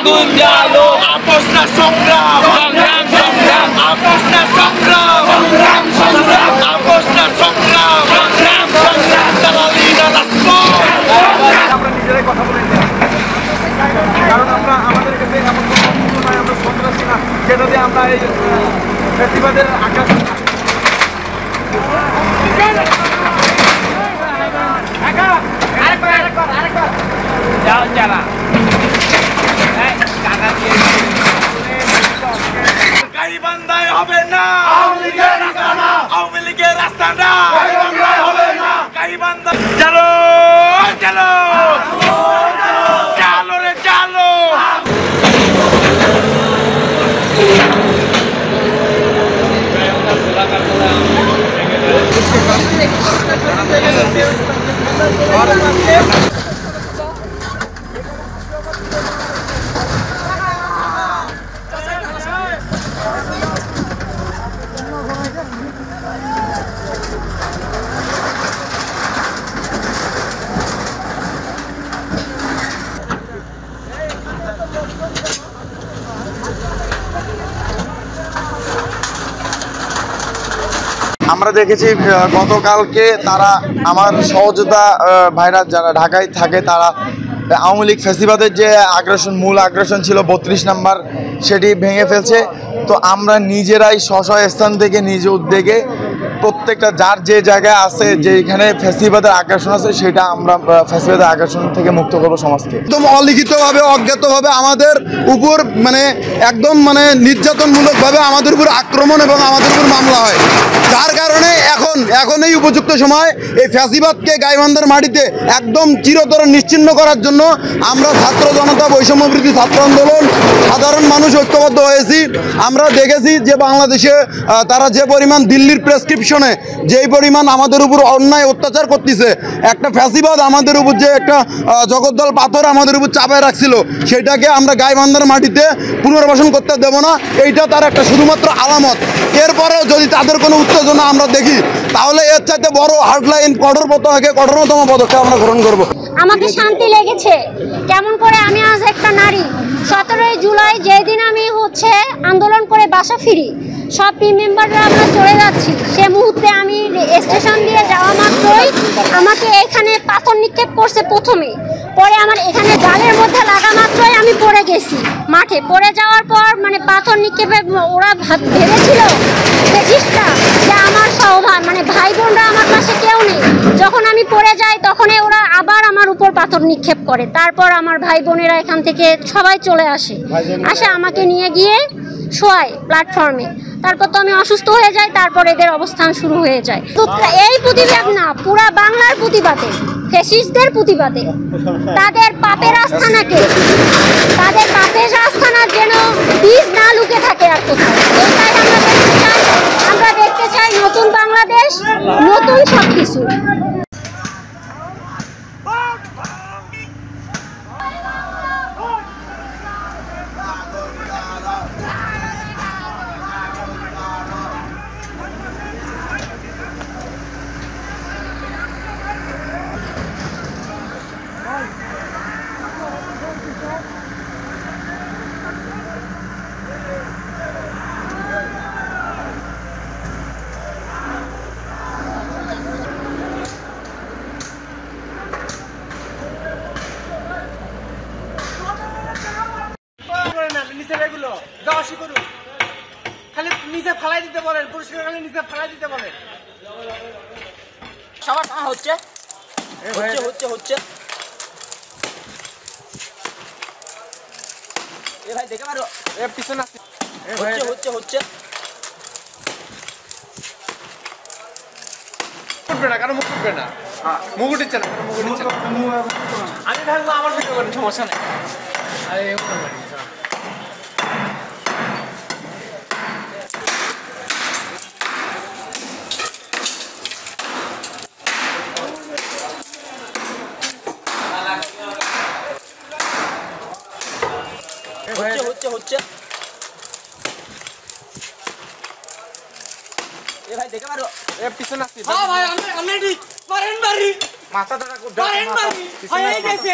আগুন জ্বালো আপোষ না সংগ্রাম সংগ্রাম সংগ্রাম আপোষ না সংগ্রাম সংগ্রাম সংগ্রাম আপোষ না সংগ্রাম সংগ্রাম সংগ্রাম দালালি না রাজপথ আমরা নিজেরাই কথা বলে নিই কারণ আমরা আমাদের কাছে এমন কোনো নয় আমরা সন্ত্রাসী না যেটা দিয়ে আমরা এই ফেস্টিভ্যালের আকাশ যাও চালা গাইবান্ধায় হবে না আওয়ামী লীগের রাস্তা না গাইবান্ধা চলো চলো চালো রে চালো আমরা দেখেছি গতকালকে তারা আমার সহযোদ্ধা ভাইরা যারা ঢাকায় থাকে তারা আওয়ামী লীগ ফেস্টিভ্যালের যে মূল আগ্রাসন ছিল 32 নম্বর সেটি ভেঙে ফেলছে। তো আমরা নিজেরাই স্ব স্থান থেকে নিজ উদ্যোগে প্রত্যেকটা যার যে জায়গায় আছে যেখানে ফেস্টিভ্যালের আগ্রাসন আছে সেটা আমরা ফেস্টিভ্যালের আগ্রাসন থেকে মুক্ত করবো সমাজকে। একদম অলিখিতভাবে অজ্ঞাতভাবে আমাদের উপর একদম নির্যাতনমূলকভাবে আমাদের উপর আক্রমণ এবং আমাদের উপর মামলা হয়, যার কারণে এখন এই উপযুক্ত সময় এই ফ্যাসিবাদকে গাইবান্ধার মাটিতে একদম চিরতরে নিশ্চিহ্ন করার জন্য আমরা ছাত্র জনতা বৈষম্যবৃত্তি ছাত্র আন্দোলন সাধারণ মানুষ ঐক্যবদ্ধ হয়েছি। আমরা দেখেছি যে বাংলাদেশে তারা যে পরিমাণ দিল্লির প্রেসক্রিপশনে যেই পরিমাণ আমাদের উপর অন্যায় অত্যাচার করতেছে, একটা ফ্যাসিবাদ আমাদের উপর যে একটা জগদ্দল পাথর আমাদের উপর চাপায় রাখছিল সেটাকে আমরা গাইবান্ধার মাটিতে পুনর্বাসন করতে দেব না। এইটা তার একটা শুধুমাত্র আলামত। এরপরেও যদি তাদের কোনো উত্তেজনা আমরা দেখি তাহলে এর চাইতে বড় হার্ডলাইন কঠোরতম পদক্ষেপ আমরা গ্রহণ করব। আমাকে শান্তি লেগেছে কেমন করে আমি আজ একটা নারী 17 জুলাই যেদিন আমি আন্দোলন করে বাসা ফিরি, সব টিম মেম্বাররা আমরা চলে যাচ্ছি, সে মুহূর্তে আমি স্টেশন দিয়ে যাওয়া মাত্রই আমাকে এখানে পাথর নিক্ষেপ করছে প্রথমে, পরে আমার এখানে গালের মধ্যে লাগা মাত্রই আমি পড়ে গেছি মাঠে। পড়ে যাওয়ার পর পাথর নিক্ষেপে ওরা ভেবেছিল ফ্যাসিস্টরা যে আমার ভাই বোনরা আমার পাশে কেউ নেই। যখন আমি পড়ে যাই তখনই ওরা আবার আমার উপর পাথর নিক্ষেপ করে। তারপর আমার ভাই বোনেরা এখান থেকে সবাই চলে আসে আমাকে নিয়ে গিয়ে শোয়ায় প্ল্যাটফর্মে। তারপর তো আমি অসুস্থ হয়ে যাই, তারপর এদের অবস্থান শুরু হয়ে যায়। তো এই প্রতিবাদ না, পুরা বাংলার প্রতিবাদে, ফ্যাসিস্টদের প্রতিবাদে, তাদের পাপের আস্থানাকে, তাদের পাপের আস্থানার যেন বীজ না লুকে থাকে আর কোথাও। এটাই আমরা দেখতে চাই নতুন বাংলাদেশ, নতুন সবকিছু। খালি নিচে ফালাই দিতে বলেন, পুরস্কার খালি নিচে ফালাই দিতে বলেন। সবার হচ্ছে হচ্ছে হচ্ছে এ ভাই দেখে পারো এ পিছনে আসছে হচ্ছে হচ্ছে হচ্ছে উঠবে না, কারণ মুখ উঠবে না, মুখ উঠছে না, মুখ উঠছে না। আমি ভাববো আমার ভিডিও করেন, সমস্যা নেই। আরে হচ্ছে হচ্ছে এ ভাই দেখে পারো এ পিছনে আসছে। হ্যাঁ ভাই আমি ঠিক পারেন বাড়ি মাথা দাঁড়া পারেন বাড়ি হয়ে গেছে।